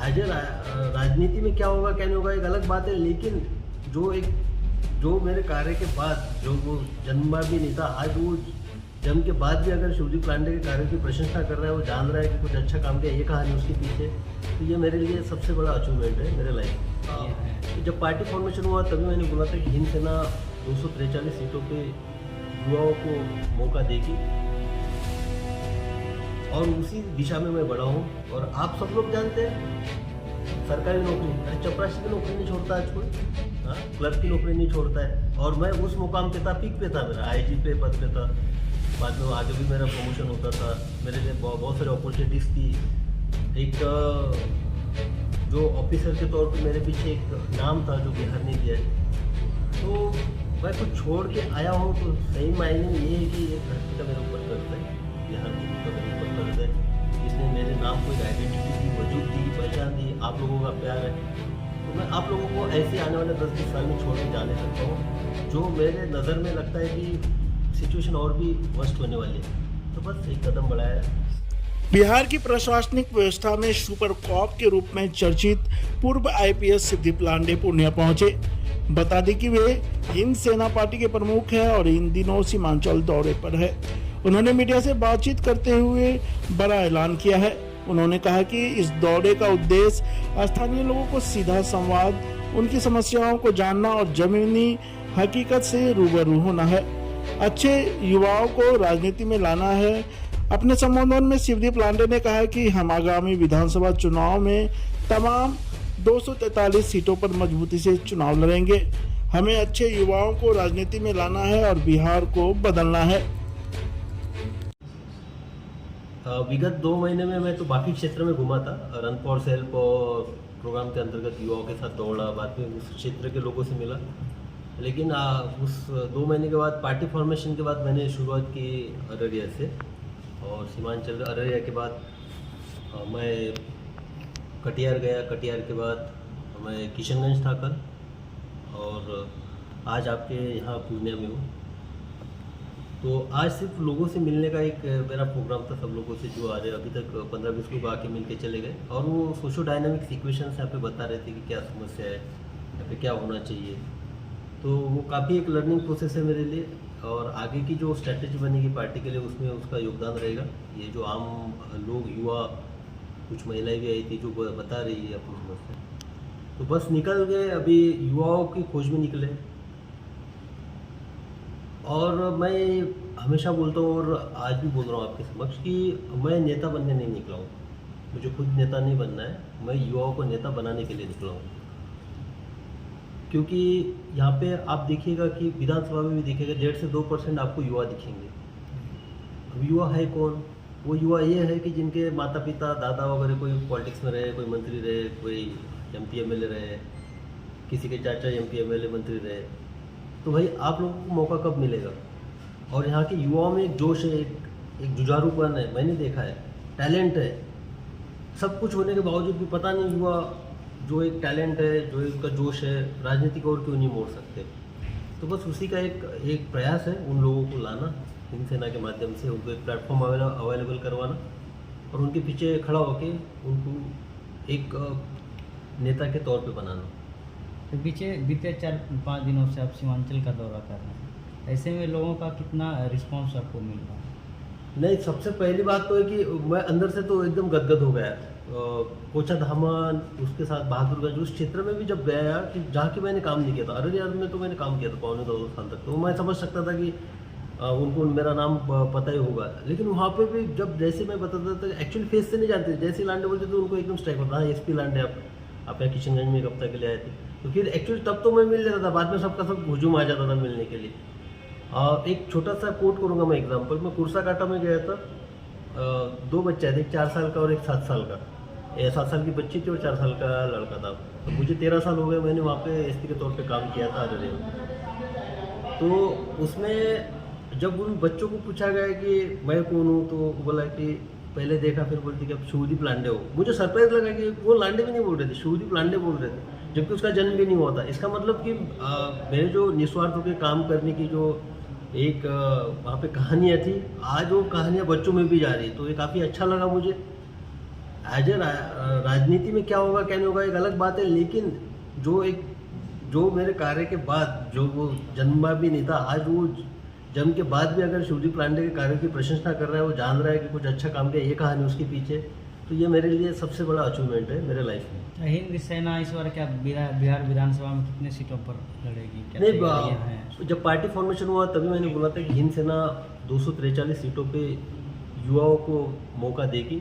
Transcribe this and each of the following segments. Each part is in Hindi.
एज ए राजनीति में क्या होगा क्या नहीं होगा एक अलग बात है, लेकिन जो मेरे कार्य के बाद जो वो जन्मा भी नहीं था, आज वो जन्म के बाद भी अगर शिवजी पांडे के कार्य की प्रशंसा कर रहा है, वो जान रहा है कि कुछ अच्छा काम किया, ये कहानी उसके पीछे, तो ये मेरे लिए सबसे बड़ा अचीवमेंट है मेरे लाइफ। जब पार्टी फॉर्मेशन हुआ तभी मैंने बोला था कि हिंद सेना 243 सीटों पे युवाओं को मौका देगी और उसी दिशा में मैं बढ़ा हूँ। और आप सब लोग जानते हैं सरकारी नौकरी, अरे चपरासी की नौकरी नहीं छोड़ता आज कोई, हाँ, क्लर्क की नौकरी नहीं छोड़ता है। और मैं उस मुकाम पे था, पीक पे था, मेरा आईजी पे पद पे था, बाद में आगे भी मेरा प्रमोशन होता था, मेरे लिए बहुत सारी अपॉर्चुनिटीज़ थी। एक जो ऑफिसर के तौर पे मेरे पीछे एक नाम था जो बिहार ने दिया है, तो मैं कुछ छोड़ के आया हूँ तो सही मायने में ये है कि एक धरती का मेरे ऊपर कर्ज है, बिहार का मेरे ऊपर कर्ज है, जिसने मेरे नाम को एक आइडेंटिटी दी, वजूद दी, पहचान दी, आप लोगों का प्यार है। तो मैं आप लोगों को ऐसे आने वाले 10-20 साल में छोड़ के जाने सकता हूँ, जो मेरे नज़र में लगता है कि सिचुएशन और भी वर्स्ट होने वाली है, तो बस एक कदम बढ़ाया है। बिहार की प्रशासनिक व्यवस्था में सुपर कॉप के रूप में चर्चित पूर्व आईपीएस सिद्दीप लांडे पूर्णिया पहुंचे। बता दें कि वे हिंद सेना पार्टी के प्रमुख हैं और इन दिनों सीमांचल दौरे पर है। उन्होंने मीडिया से बातचीत करते हुए बड़ा ऐलान किया है। उन्होंने कहा कि इस दौरे का उद्देश्य स्थानीय लोगों को सीधा संवाद, उनकी समस्याओं को जानना और जमीनी हकीकत से रूबरू होना है, अच्छे युवाओं को राजनीति में लाना है। अपने संबोधन में शिवदीप लांडे ने कहा कि हम आगामी विधानसभा चुनाव में तमाम 243 सीटों पर मजबूती से चुनाव लड़ेंगे। हमें अच्छे युवाओं को राजनीति में लाना है और बिहार को बदलना है। विगत 2 महीने में मैं तो बाकी क्षेत्र में घुमा था, रन फॉर सेल्फ और प्रोग्राम के अंतर्गत युवाओं के साथ दौड़ा, बाद में उस क्षेत्र के लोगों से मिला। लेकिन उस 2 महीने के बाद पार्टी फॉर्मेशन के बाद मैंने शुरुआत की अररिया से, और सीमांचल अररिया के बाद मैं कटिहार गया, कटिहार के बाद मैं किशनगंज था कल, और आज आपके यहाँ पूर्णिया में हूँ। तो आज सिर्फ लोगों से मिलने का एक मेरा प्रोग्राम था, सब लोगों से जो आ रहे, अभी तक 15-20 लोग आके मिल के चले गए, और वो सोशो डायनामिक्स इक्वेशंस यहाँ पे बता रहे थे कि क्या समस्या है, यहाँ पे क्या होना चाहिए। तो वो काफ़ी एक लर्निंग प्रोसेस है मेरे लिए, और आगे की जो स्ट्रैटेजी बनेगी पार्टी के लिए उसमें उसका योगदान रहेगा। ये जो आम लोग, युवा, कुछ महिलाएं भी आई थी जो बता रही है अपनी समस्या, तो बस निकल गए, अभी युवाओं की खोज में निकले। और मैं हमेशा बोलता हूँ और आज भी बोल रहा हूँ आपके समक्ष कि मैं नेता बनने नहीं निकला हूँ, मुझे खुद नेता नहीं बनना है, मैं युवाओं को नेता बनाने के लिए निकला हूँ। क्योंकि यहाँ पे आप देखिएगा कि विधानसभा में भी देखिएगा 1.5 से 2% आपको युवा दिखेंगे। अब युवा है कौन? वो युवा ये है कि जिनके माता पिता, दादा वगैरह कोई पॉलिटिक्स में रहे, कोई मंत्री रहे, कोई MP MLA रहे, किसी के चाचा MP MLA मंत्री रहे। तो भाई आप लोगों को मौका कब मिलेगा? और यहाँ के युवाओं में एक जोश है, एक जुझारूपन है, मैंने देखा है, टैलेंट है। सब कुछ होने के बावजूद भी पता नहीं युवा जो एक टैलेंट है, जो एक जोश है, राजनीति को और क्यों नहीं मोड़ सकते। तो बस उसी का एक प्रयास है उन लोगों को लाना, हिंद सेना के माध्यम से उनको एक प्लेटफॉर्म अवेलेबल करवाना, और उनके पीछे खड़ा होकर उनको एक नेता के तौर पे बनाना। तो बीते 4-5 दिनों से आप सीमांचल का दौरा कर रहे हैं, ऐसे में लोगों का कितना रिस्पांस आपको मिल रहा है? नहीं, सबसे पहली बात तो है कि मैं अंदर से तो एकदम गदगद हो गया। कोचा धामन, उसके साथ बहादुरगंज, उस क्षेत्र में भी जब गया कि जहाँ की मैंने काम नहीं किया था, अररिया में तो मैंने काम किया था 2.25 साल तक, तो मैं समझ सकता था कि उनको मेरा नाम पता ही होगा। लेकिन वहाँ पे भी जब जैसे मैं बताता था, एक्चुअली फेस से नहीं जानते, जैसे लांडे बोलते तो उनको एकदम स्ट्राइक होता, हाँ SP लांडे आप यहाँ किशनगंज में एक हफ्ता के लिए आए थे। तो फिर एक्चुअली तब तो मैं मिल जाता था, बाद में सबका सब हुजूम आ जाता था मिलने के लिए। एक छोटा सा कोट करूँगा मैं एग्जाम्पल, मैं कुर्साकांटा में गया था, 2 बच्चे थे, एक 4 साल का और एक 7 साल का। 7 साल की बच्ची थी और 4 साल का लड़का था। तो मुझे 13 साल हो गए, मैंने वहाँ पे SP के तौर पे काम किया था अररिया में। तो उसमें जब उन बच्चों को पूछा गया कि मैं कौन हूँ, तो बोला कि पहले देखा, फिर बोलती कि अब शिवदीप लांडे हो। मुझे सरप्राइज लगा कि वो लांडे भी नहीं बोल रहे थे, शिवदीप लांडे बोल रहे थे, जबकि उसका जन्म भी नहीं हुआ था। इसका मतलब कि मेरे जो निस्वार्थ होकर काम करने की जो एक वहाँ पे कहानियाँ थी, आज वो कहानियाँ बच्चों में भी जा रही है, तो ये काफ़ी अच्छा लगा मुझे। एज ए राजनीति में क्या होगा क्या नहीं होगा एक अलग बात है, लेकिन जो मेरे कार्य के बाद जो वो जन्मा भी नहीं था, आज वो जन्म के बाद भी अगर शिवजी पांडे के कार्य की प्रशंसा कर रहा है, वो जान रहा है कि कुछ अच्छा काम किया, ये कहानी उसके पीछे, तो ये मेरे लिए सबसे बड़ा अचीवमेंट है मेरे लाइफ में। हिंद सेना इस बार क्या बिहार विधानसभा में कितने सीटों पर लड़ेगी, क्या नहीं, तैयारियां हैं? जब पार्टी फॉर्मेशन हुआ तभी मैंने बोला था कि हिंद सेना 243 सीटों पे युवाओं को मौका देगी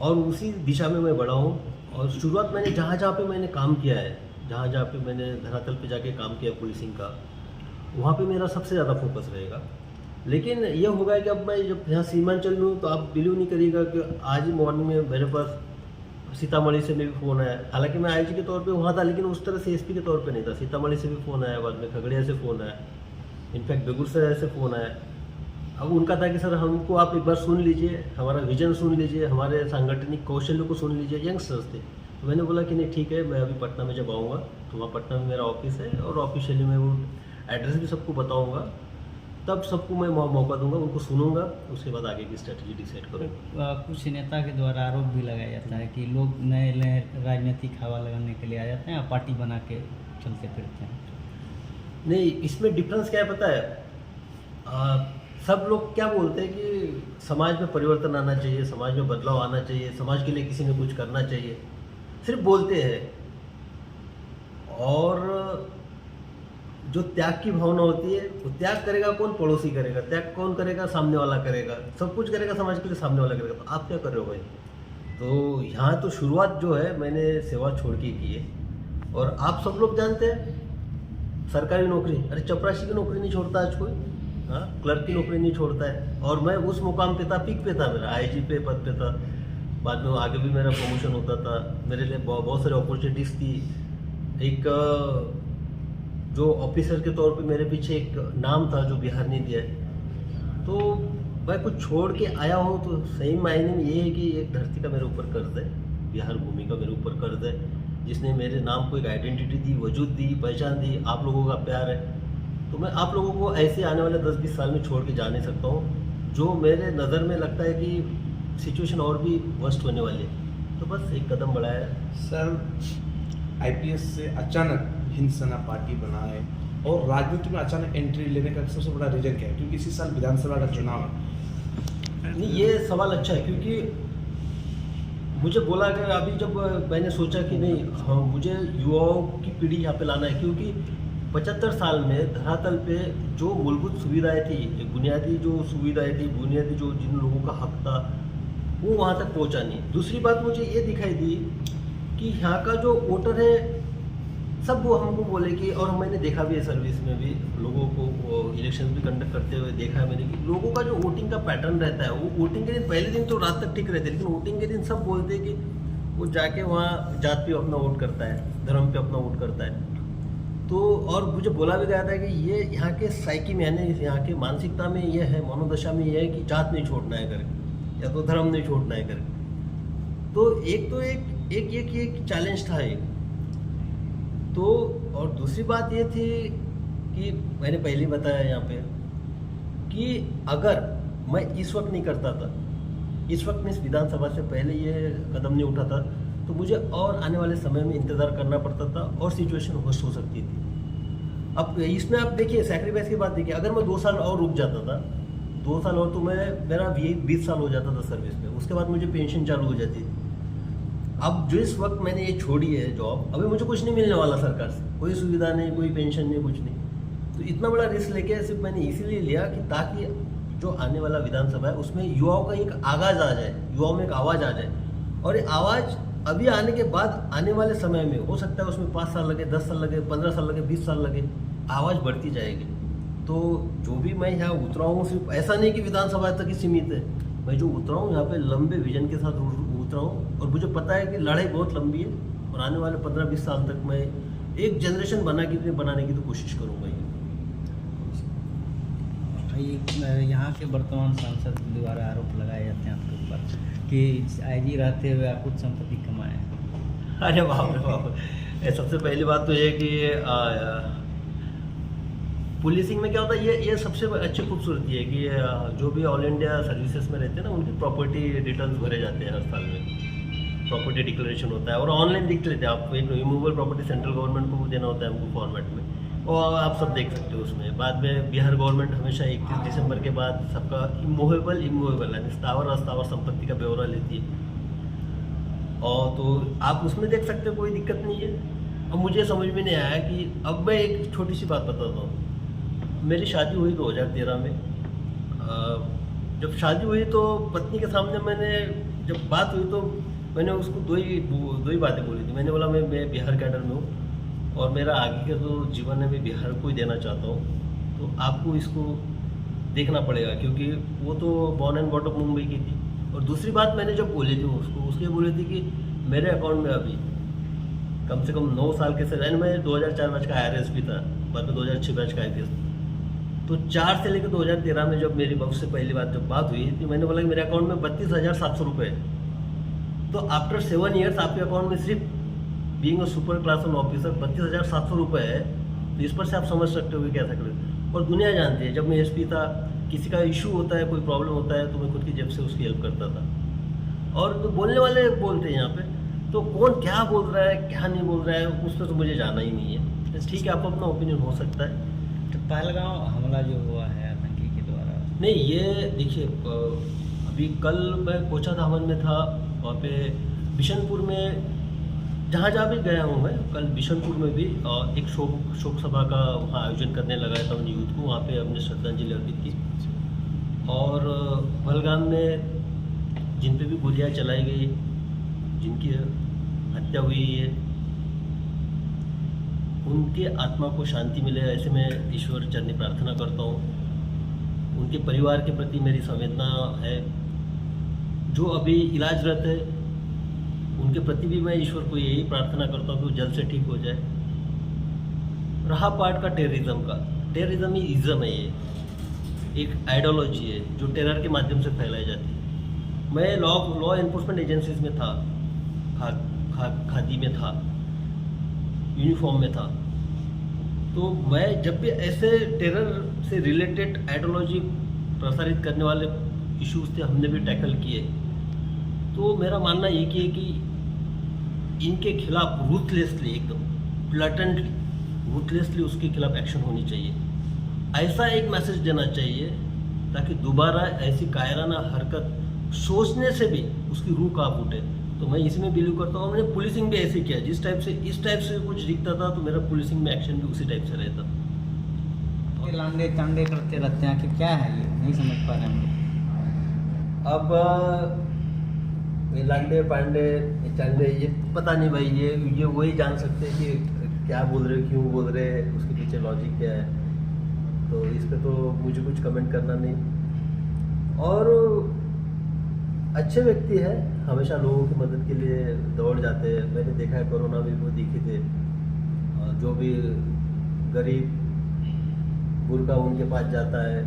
और उसी दिशा में मैं बढ़ा हूँ। और शुरुआत मैंने जहाँ पे मैंने काम किया है, जहाँ पे मैंने धरातल पे जाके काम किया पुलिसिंग का, वहाँ पे मेरा सबसे ज़्यादा फोकस रहेगा। लेकिन ये होगा कि अब मैं जब यहाँ सीमांचल में हूँ तो आप बिलीव नहीं करिएगा कि आज ही मॉर्निंग में मेरे पास सीतामढ़ी से भी फ़ोन आया। हालांकि मैं आईजी के तौर पे वहाँ था, लेकिन उस तरह से एसपी के तौर पे नहीं था। सीतामढ़ी से भी फ़ोन आया, बाद में खगड़िया से फ़ोन आया, इनफैक्ट बेगूसराय से फ़ोन आया। अब उनका था कि सर हमको आप एक बार सुन लीजिए, हमारा विजन सुन लीजिए, हमारे सांगठनिक कौशल्य को सुन लीजिए। यंगस्टर्स थे, तो मैंने बोला कि नहीं ठीक है, मैं अभी पटना में जब आऊँगा तो वहाँ पटना में मेरा ऑफिस है और ऑफिशियली मैं वो एड्रेस भी सबको बताऊँगा, तब सबको मैं मौका दूंगा, उनको सुनूंगा, उसके बाद आगे की स्ट्रेटजी डिसाइड करूँगा। कुछ नेता के द्वारा आरोप भी लगाया जाता है कि लोग नए नए राजनीतिक हवा लगाने के लिए आ जाते हैं और पार्टी बना के चलते फिरते हैं। नहीं, इसमें डिफरेंस क्या है पता है? सब लोग क्या बोलते हैं कि समाज में परिवर्तन आना चाहिए, समाज में बदलाव आना चाहिए, समाज के लिए किसी ने कुछ करना चाहिए, सिर्फ बोलते हैं। और जो त्याग की भावना होती है, वो त्याग करेगा कौन? पड़ोसी करेगा। त्याग कौन करेगा? सामने वाला करेगा। सब कुछ करेगा समाज के लिए, सामने वाला करेगा। तो आप क्या कर रहे हो भाई? तो यहाँ तो शुरुआत जो है मैंने सेवा छोड़ के की है। और आप सब लोग जानते हैं सरकारी नौकरी, अरे चपरासी की नौकरी नहीं छोड़ता आज कोई, हाँ, क्लर्क की नौकरी नहीं छोड़ता है। और मैं उस मुकाम पे था, पीक पे था, मेरा आईजी पे पद पे था। बाद में आगे भी मेरा प्रमोशन होता था, मेरे लिए बहुत सारी अपॉर्चुनिटीज़ थी। एक जो ऑफिसर के तौर पे मेरे पीछे एक नाम था जो बिहार ने दिया है। तो मैं कुछ छोड़ के आया हूँ तो सही मायने में ये है कि एक धरती का मेरे ऊपर कर्ज है, बिहार भूमि का मेरे ऊपर कर्ज है, जिसने मेरे नाम को एक आइडेंटिटी दी, वजूद दी, पहचान दी। आप लोगों का प्यार है, तो मैं आप लोगों को ऐसे आने वाले 10-20 साल में छोड़ के जा नहीं सकता हूँ। जो मेरे नज़र में लगता है कि सिचुएशन और भी वर्स्ट होने वाली है, तो बस एक कदम बढ़ाया। सर, आईपीएस से अचानक हिंद सेना पार्टी बना है और राजनीति में अचानक एंट्री लेने का सबसे बड़ा रीजन क्या है? क्योंकि इसी साल विधानसभा का चुनाव है। नहीं, ये सवाल अच्छा है, क्योंकि मुझे बोला गया अभी जब मैंने सोचा कि नहीं, हाँ, मुझे युवाओं की पीढ़ी यहाँ पे लाना है, क्योंकि 75 साल में धरातल पे जो मूलभूत सुविधाएं थी, एक बुनियादी जो सुविधाएं थी, बुनियादी जो जिन लोगों का हक था, वो वहाँ तक पहुँचा नहीं। दूसरी बात मुझे ये दिखाई दी कि यहाँ का जो वोटर है सब वो हमको बोले कि, और मैंने देखा भी है सर्विस में भी लोगों को इलेक्शन भी कंडक्ट करते हुए देखा है मैंने कि लोगों का जो वोटिंग का पैटर्न रहता है, वो वोटिंग के दिन पहले दिन तो रात तक ठीक रहते हैं, लेकिन वोटिंग के दिन सब बोलते हैं कि वो जाके वहाँ जात पे अपना वोट करता है, धर्म पे अपना वोट करता है। तो और मुझे बोला भी गया था कि ये यहाँ के साइकी में, यानी यहाँ के मानसिकता में ये है, मनोदशा में ये है कि जात नहीं छोड़ना है करके, या तो धर्म नहीं छोड़ना है करके। तो एक चैलेंज था एक तो। और दूसरी बात ये थी कि मैंने पहले ही बताया यहाँ पे कि अगर मैं इस वक्त नहीं करता था, इस वक्त में इस विधानसभा से पहले ये कदम नहीं उठाता, तो मुझे और आने वाले समय में इंतज़ार करना पड़ता था और सिचुएशन वर्स्ट हो सकती थी। अब इसमें आप देखिए, सैक्रिफाइस की बात देखिए, अगर मैं 2 साल और रुक जाता था, 2 साल और, तो मेरा 20 साल हो जाता था सर्विस में, उसके बाद मुझे पेंशन चालू हो जाती थी। अब जो इस वक्त मैंने ये छोड़ी है जॉब, अभी मुझे कुछ नहीं मिलने वाला सरकार से, कोई सुविधा नहीं, कोई पेंशन नहीं, कुछ नहीं। तो इतना बड़ा रिस्क लेके सिर्फ मैंने इसीलिए लिया कि ताकि जो आने वाला विधानसभा है उसमें युवाओं का एक आगाज़ आ जाए, युवाओं में एक आवाज़ आ जाए। और ये आवाज़ अभी आने के बाद आने वाले समय में हो सकता है उसमें 5 साल लगे, 10 साल लगे, 15 साल लगे, 20 साल लगे, आवाज़ बढ़ती जाएगी। तो जो भी मैं यहाँ उतरा हूँ, सिर्फ ऐसा नहीं कि विधानसभा तक ही सीमित है, मैं जो उतरा हूँ यहाँ पे लंबे विजन के साथ उतरा हूँ। और मुझे पता है कि लड़ाई बहुत लंबी है और आने वाले 15-20 साल तक मैं एक जनरेशन बनाने की तो कोशिश करूँगा। यहाँ के वर्तमान सांसद द्वारा आरोप लगाए जाते हैं आपके ऊपर कि आईजी रहते हुए आप कुछ संपत्ति कमाए हैं। अरे बाप रे बाप, सबसे पहली बात तो ये कि पुलिसिंग में क्या होता है, ये सबसे अच्छी खूबसूरती है कि जो भी ऑल इंडिया सर्विसेज में रहते हैं ना, उनकी प्रॉपर्टी रिटर्न्स भरे जाते हैं हर साल में, प्रॉपर्टी डिक्लेरेशन होता है और ऑनलाइन देख लेते हैं आप। एक रिमूवल प्रॉपर्टी सेंट्रल गवर्नमेंट को देना होता है हमको फॉर्मेट में, और आप सब देख सकते हो उसमें। बाद में बिहार गवर्नमेंट हमेशा 31 दिसंबर के बाद सबका इमूवेबल यानी स्थावर अस्थावर संपत्ति का ब्यौरा लेती है, और तो आप उसमें देख सकते हो, कोई दिक्कत नहीं है। अब मुझे समझ में नहीं आया कि अब मैं एक छोटी सी बात बताता हूँ। मेरी शादी हुई 2013 में। जब शादी हुई तो पत्नी के सामने मैंने जब बात हुई तो मैंने उसको दो ही बातें बोली थी। मैंने बोला मैं बिहार कैडर में हूँ और मेरा आगे का जो जीवन है मैं बिहार को ही देना चाहता हूँ, तो आपको इसको देखना पड़ेगा, क्योंकि वो तो बॉर्न एंड बॉटम मुंबई की थी। और दूसरी बात मैंने जब बोली थी उसको, उसके बोली थी कि मेरे अकाउंट में अभी कम से कम 9 साल के से, मैं 2004 बैच का IRS भी था, बाद में 2006 बैच का IPS। तो 4 से लेकर 2013 में जब मेरी बहू से पहली बार जब बात हुई थी, मैंने बोला कि मेरे अकाउंट में 32,700 रुपये है। तो आफ्टर 7 ईयर्स आपके अकाउंट में सिर्फ being a super class one officer 32,700 रुपये है, तो इस पर से आप समझ सकते हो कि कैसा करें। और दुनिया जानती है, जब मैं SP था, किसी का इशू होता है, कोई प्रॉब्लम होता है, तो मैं खुद की जेब से उसकी हेल्प करता था। और तो बोलने वाले बोलते हैं यहाँ पे, तो कौन क्या बोल रहा है क्या नहीं बोल रहा है उस पर तो मुझे जाना ही नहीं है। ठीक है, आपको अपना ओपिनियन हो सकता है। तो पहलगांव हमला जो हुआ है आतंकी के द्वारा, नहीं, ये देखिए, अभी कल मैं कोचा धामन में था, वहाँ पे बिशनपुर में जहाँ भी गया हूँ मैं, कल बिशनपुर में भी एक शोक सभा का वहाँ आयोजन करने लगा था उन यूथ को, वहाँ पे हमने श्रद्धांजलि अर्पित की। और पहलगाम में जिन पे भी गोलियाँ चलाई गई, जिनकी हत्या हुई है, उनके आत्मा को शांति मिले, ऐसे मैं ईश्वर चरणी प्रार्थना करता हूँ। उनके परिवार के प्रति मेरी संवेदना है। जो अभी इलाजरत है उनके प्रति भी मैं ईश्वर को यही प्रार्थना करता हूँ कि वो जल्द से ठीक हो जाए। रहा पार्ट का टेररिज्म का, टेररिज्म ही इज़म है, ये एक आइडियोलॉजी है जो टेरर के माध्यम से फैलाई जाती है। मैं लॉ एनफोर्समेंट एजेंसीज में था, खादी में था, यूनिफॉर्म में था, तो मैं जब भी ऐसे टेरर से रिलेटेड आइडियोलॉजी प्रसारित करने वाले इश्यूज थे, हमने भी टैकल किए। तो मेरा मानना ये कि इनके खिलाफ रूथलेसली, एकदम ब्लैटेंटली रूथलेसली उसके खिलाफ एक्शन होनी चाहिए। ऐसा एक मैसेज देना चाहिए ताकि दोबारा ऐसी कायराना हरकत सोचने से भी उसकी रूह कांप उठे। तो मैं इसमें बिलीव करता हूँ। मैंने पुलिसिंग भी ऐसे किया, जिस टाइप से इस टाइप से कुछ दिखता था तो मेरा पुलिसिंग में एक्शन भी उसी टाइप से रहता था। ये लांडे तांडे करते रहते हैं कि क्या है, ये नहीं समझ पा रहे हम लोग। अब ये लांडे पांडे चांडे, ये पता नहीं भाई, ये वही जान सकते हैं कि क्या बोल रहे, क्यों बोल रहे, उसके पीछे लॉजिक क्या है। तो इस पे तो मुझे कुछ कमेंट करना नहीं। और अच्छे व्यक्ति है, हमेशा लोगों की मदद के लिए दौड़ जाते हैं। मैंने देखा है कोरोना में वो दिखे थे, जो भी गरीब बुर्का उनके पास जाता है,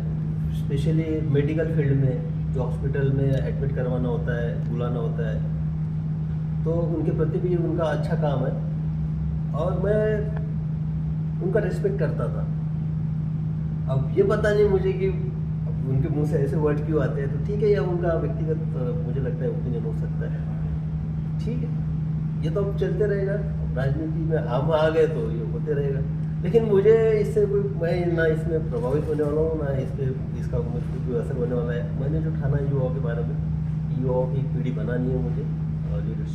स्पेशली मेडिकल फील्ड में, जो हॉस्पिटल में एडमिट करवाना होता है, बुलाना होता है, तो उनके प्रति भी उनका अच्छा काम है और मैं उनका रिस्पेक्ट करता था। अब ये पता नहीं मुझे कि उनके मुंह से ऐसे वर्ड क्यों आते हैं, तो ठीक है, यह उनका व्यक्तिगत मुझे लगता है ओपिनियन हो सकता है, ठीक है, ये तो अब चलते रहेगा। राजनीति में हम आ गए तो ये होते रहेगा, लेकिन मुझे इससे कोई, मैं ना इसमें प्रभावित होने वाला हूँ, ना इस पर इसका मुझे कोई असर होने वाला है। मैंने जो ठाना है युवाओं के बारे में, युवाओं की एक पीढ़ी बनानी है मुझे, और लीडरशिप